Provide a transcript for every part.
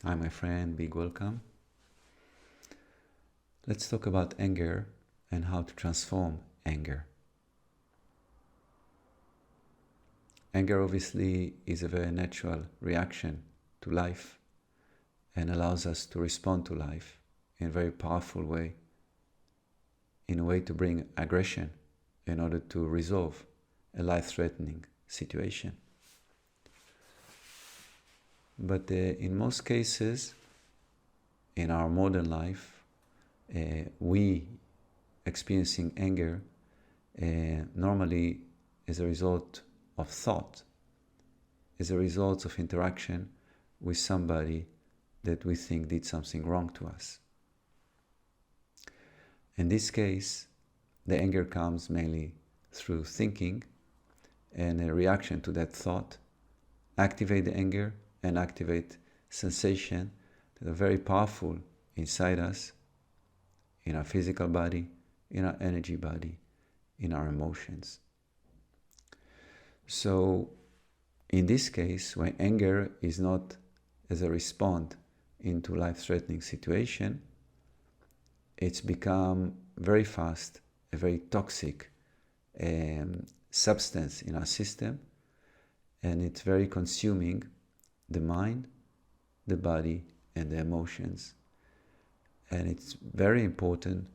Hi, my friend, big welcome. Let's talk about anger and how to transform anger. Anger obviously is a very natural reaction to life and allows us to respond to life in a very powerful way, in a way to bring aggression in order to resolve a life-threatening situation. But in most cases, in our modern life, we experiencing anger normally is a result of thought, is a result of interaction with somebody that we think did something wrong to us. In this case, the anger comes mainly through thinking, and a reaction to that thought activate the anger and activate sensation that are very powerful inside us, in our physical body, in our energy body, in our emotions. So in this case, when anger is not as a response into life-threatening situation, it's become very fast a very toxic substance in our system, and it's very consuming the mind, the body, and the emotions. And it's very important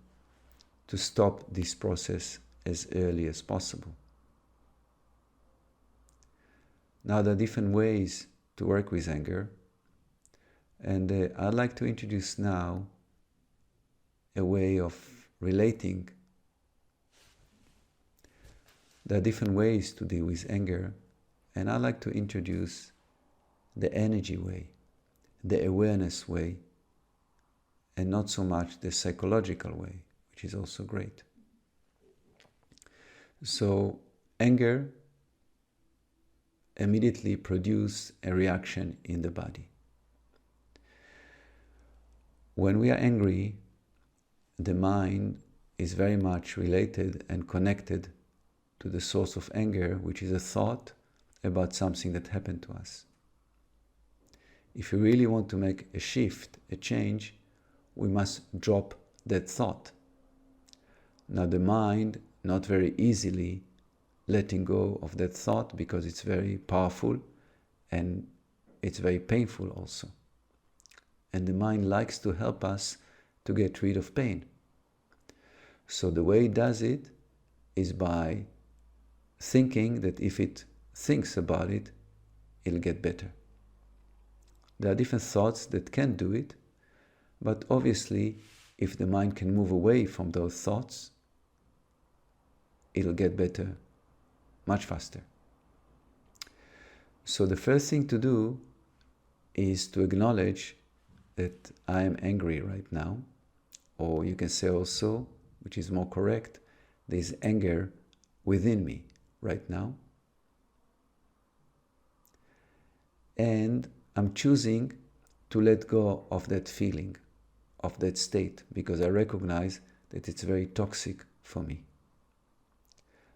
to stop this process as early as possible. Now, there are different ways to work with anger, and I'd like to introduce now a way of relating. There are different ways to deal with anger, and I'd like to introduce the energy way, the awareness way, and not so much the psychological way, which is also great. So anger immediately produces a reaction in the body. When we are angry, the mind is very much related and connected to the source of anger, which is a thought about something that happened to us. If we really want to make a shift, a change, we must drop that thought. Now the mind not very easily letting go of that thought because it's very powerful and it's very painful also. And the mind likes to help us to get rid of pain. So the way it does it is by thinking that if it thinks about it, it'll get better. There are different thoughts that can do it, but obviously, if the mind can move away from those thoughts, it'll get better much faster. So the first thing to do is to acknowledge that I am angry right now, or you can say also, which is more correct, there is anger within me right now. And I'm choosing to let go of that feeling, of that state, because I recognize that it's very toxic for me.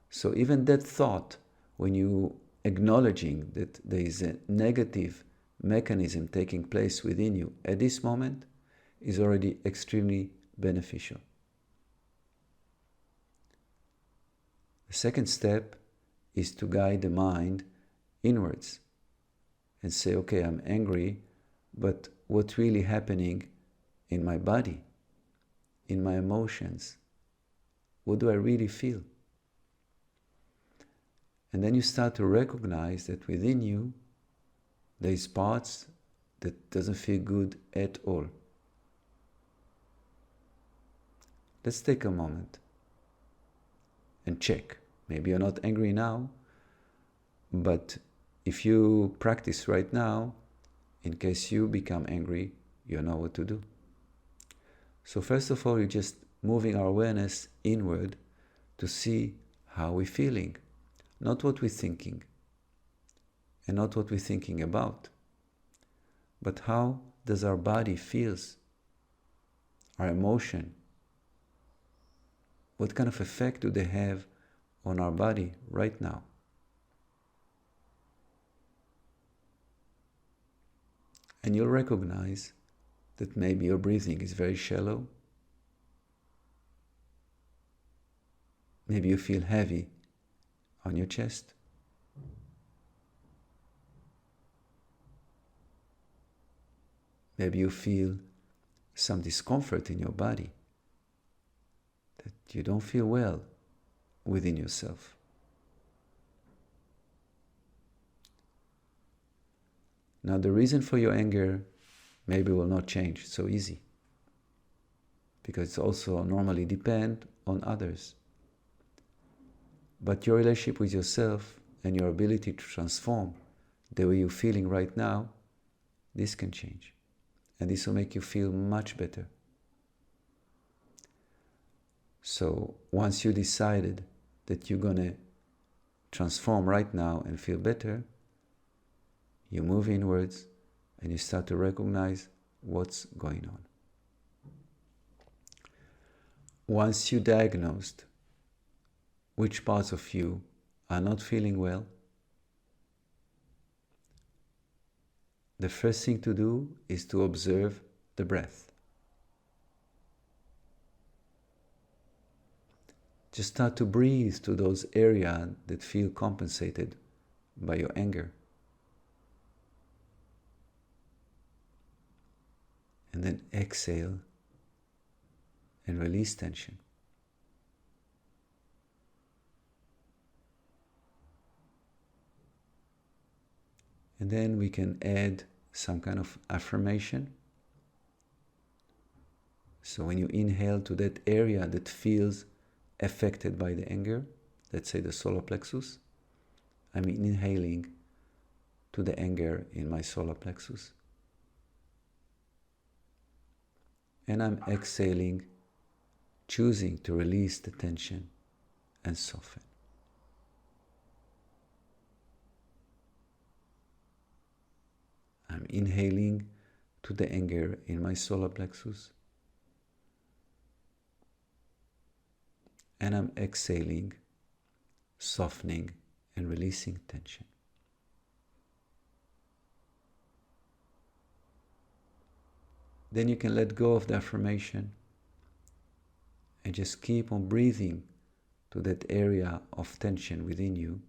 So even that thought, when you acknowledging that there is a negative mechanism taking place within you at this moment, is already extremely beneficial. The second step is to guide the mind inwards and say, okay, I'm angry, but what's really happening in my body, in my emotions? What do I really feel? And then you start to recognize that within you, there is parts that doesn't feel good at all. Let's take a moment and check. Maybe you're not angry now, but if you practice right now, in case you become angry, you know what to do. So first of all, you're just moving our awareness inward to see how we're feeling, not what we're thinking, and not what we're thinking about, but how does our body feels, our emotion. What kind of effect do they have on our body right now? And you'll recognize that maybe your breathing is very shallow. Maybe you feel heavy on your chest. Maybe you feel some discomfort in your body, that you don't feel well within yourself. Now, the reason for your anger maybe will not change so easy, because it's also normally depend on others. But your relationship with yourself and your ability to transform the way you're feeling right now, this can change. And this will make you feel much better. So once you decided that you're going to transform right now and feel better, you move inwards and you start to recognize what's going on. Once you diagnosed which parts of you are not feeling well, the first thing to do is to observe the breath. Just start to breathe to those areas that feel compensated by your anger. And then exhale and release tension. And then we can add some kind of affirmation. So when you inhale to that area that feels affected by the anger, let's say the solar plexus, I'm inhaling to the anger in my solar plexus. And I'm exhaling, choosing to release the tension and soften. I'm inhaling to the anger in my solar plexus. And I'm exhaling, softening and releasing tension. Then you can let go of the affirmation and just keep on breathing to that area of tension within you,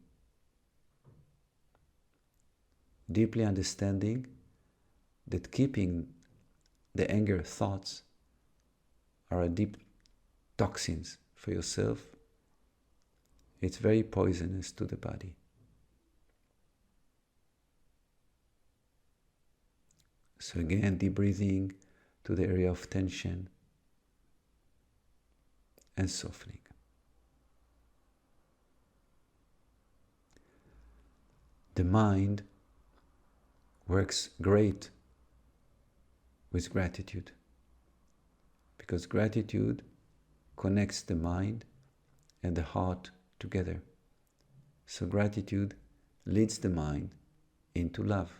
deeply understanding that keeping the anger thoughts are a deep toxins for yourself. It's very poisonous to the body. So again, deep breathing to the area of tension and softening. The mind works great with gratitude, because gratitude connects the mind and the heart together. So gratitude leads the mind into love.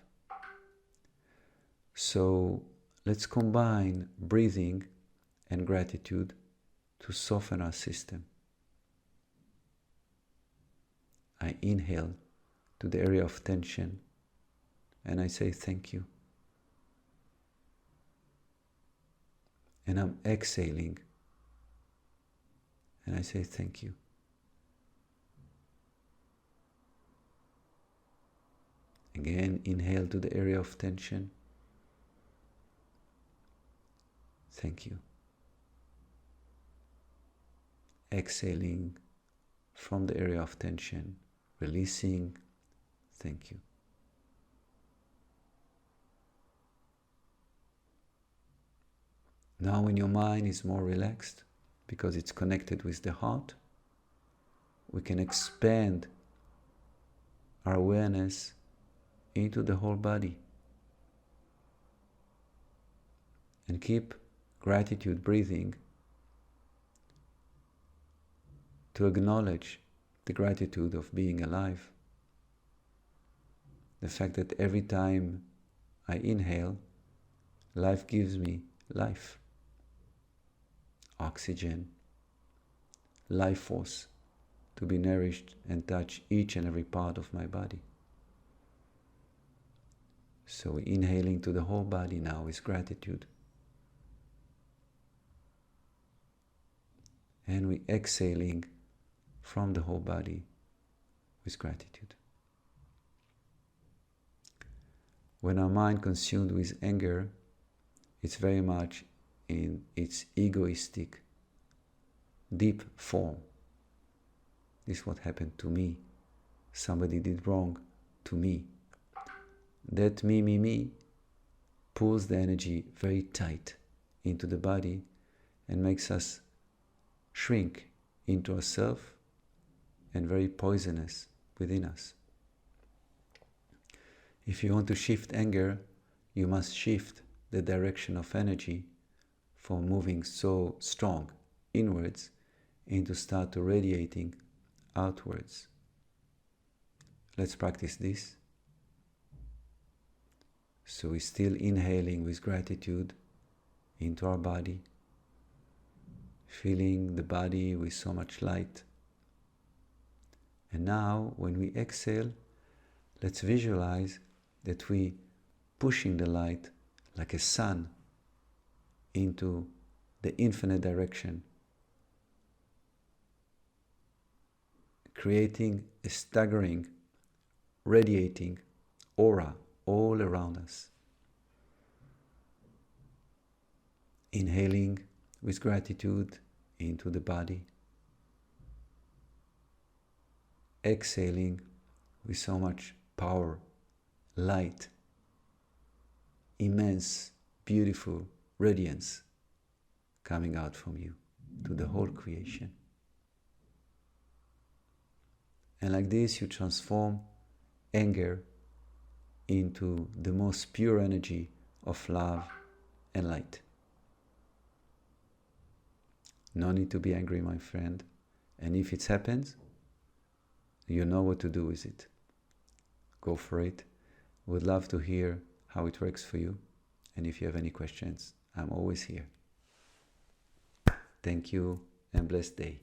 So let's combine breathing and gratitude to soften our system. I inhale to the area of tension and I say thank you. And I'm exhaling and I say thank you. Again, inhale to the area of tension. Thank you. Exhaling from the area of tension, releasing. Thank you. Now when your mind is more relaxed, because it's connected with the heart, we can expand our awareness into the whole body and keep gratitude breathing to acknowledge the gratitude of being alive. The fact that every time I inhale, life gives me life, oxygen, life force to be nourished and touch each and every part of my body. So we're inhaling to the whole body now with gratitude. And we're exhaling from the whole body with gratitude. When our mind consumed with anger, it's very much in its egoistic, deep form. This is what happened to me. Somebody did wrong to me. That me pulls the energy very tight into the body and makes us shrink into ourselves and very poisonous within us. If you want to shift anger, you must shift the direction of energy from moving so strong inwards into start to radiating outwards. Let's practice this. So we're still inhaling with gratitude into our body, filling the body with so much light. And now, when we exhale, let's visualize that we pushing the light like a sun into the infinite direction, creating a staggering, radiating aura all around us. Inhaling with gratitude into the body, exhaling with so much power, light, immense, beautiful radiance coming out from you to the whole creation. And like this, you transform anger into the most pure energy of love and light. No need to be angry, my friend. And if it happens, you know what to do with it. Go for it. Would love to hear how it works for you. And if you have any questions, I'm always here. Thank you and blessed day.